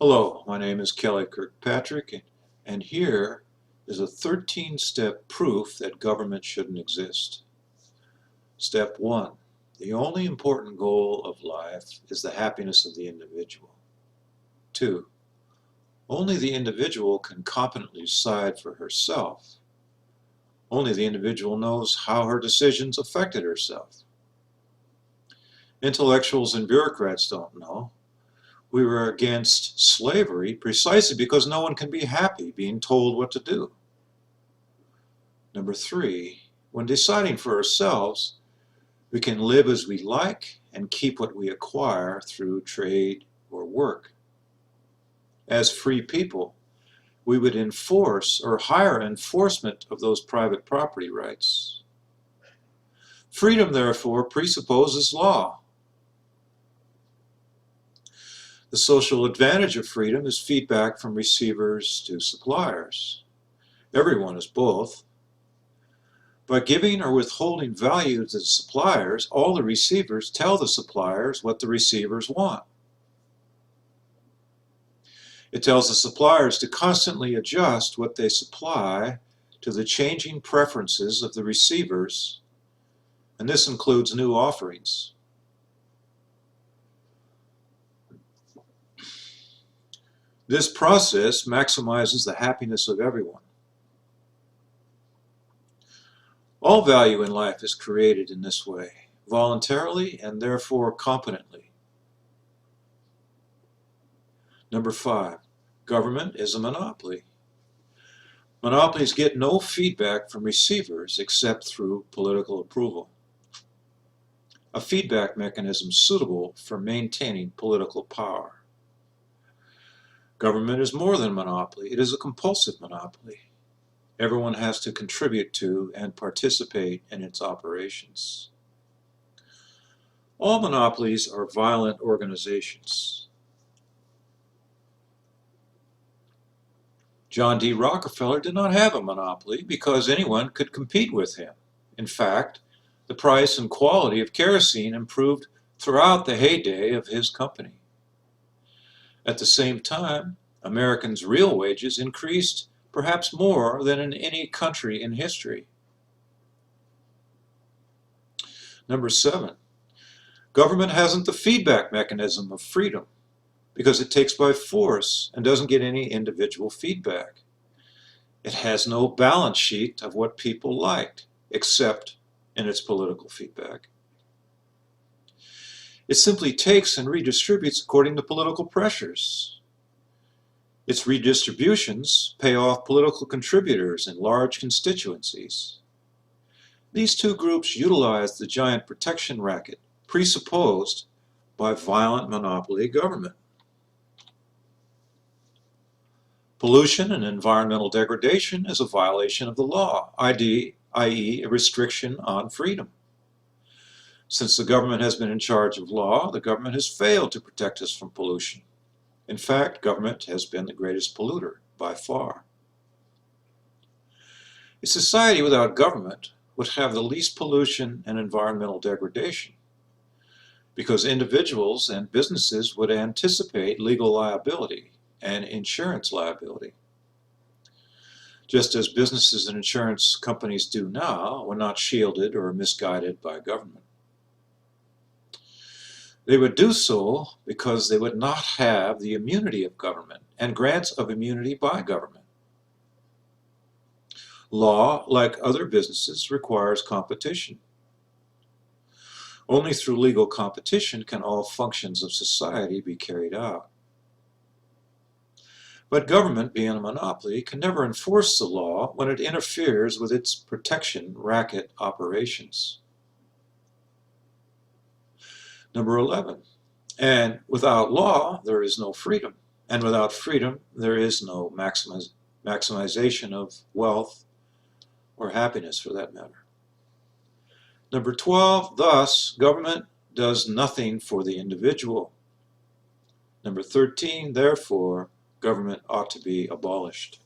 Hello, my name is Kelly Kirkpatrick, and here is a 13-step proof that government shouldn't exist. Step 1. The only important goal of life is the happiness of the individual. 2. Only the individual can competently decide for herself. Only the individual knows how her decisions affected herself. Intellectuals and bureaucrats don't know. We were against slavery precisely because no one can be happy being told what to do. Number 3, when deciding for ourselves, we can live as we like and keep what we acquire through trade or work. As free people, we would enforce or hire enforcement of those private property rights. Freedom, therefore, presupposes law. The social advantage of freedom is feedback from receivers to suppliers. Everyone is both. By giving or withholding value to the suppliers, all the receivers tell the suppliers what the receivers want. It tells the suppliers to constantly adjust what they supply to the changing preferences of the receivers, and this includes new offerings. This process maximizes the happiness of everyone. All value in life is created in this way, voluntarily and therefore competently. Number 5, government is a monopoly. Monopolies get no feedback from receivers except through political approval. A feedback mechanism suitable for maintaining political power. Government is more than a monopoly. It is a compulsive monopoly. Everyone has to contribute to and participate in its operations. All monopolies are violent organizations. John D. Rockefeller did not have a monopoly because anyone could compete with him. In fact, the price and quality of kerosene improved throughout the heyday of his company. At the same time, Americans' real wages increased perhaps more than in any country in history. Number 7, government hasn't the feedback mechanism of freedom because it takes by force and doesn't get any individual feedback. It has no balance sheet of what people liked, except in its political feedback. It simply takes and redistributes according to political pressures. Its redistributions pay off political contributors in large constituencies. These two groups utilize the giant protection racket presupposed by violent monopoly government. Pollution and environmental degradation is a violation of the law, i.e., a restriction on freedom. Since the government has been in charge of law, the government has failed to protect us from pollution. In fact, government has been the greatest polluter by far. A society without government would have the least pollution and environmental degradation because individuals and businesses would anticipate legal liability and insurance liability. Just as businesses and insurance companies do now when not shielded or misguided by government. They would do so because they would not have the immunity of government and grants of immunity by government. Law, like other businesses, requires competition. Only through legal competition can all functions of society be carried out. But government, being a monopoly, can never enforce the law when it interferes with its protection racket operations. Number 11, and without law, there is no freedom. And without freedom, there is no maximization of wealth or happiness for that matter. Number 12, thus, government does nothing for the individual. Number 13, therefore, government ought to be abolished.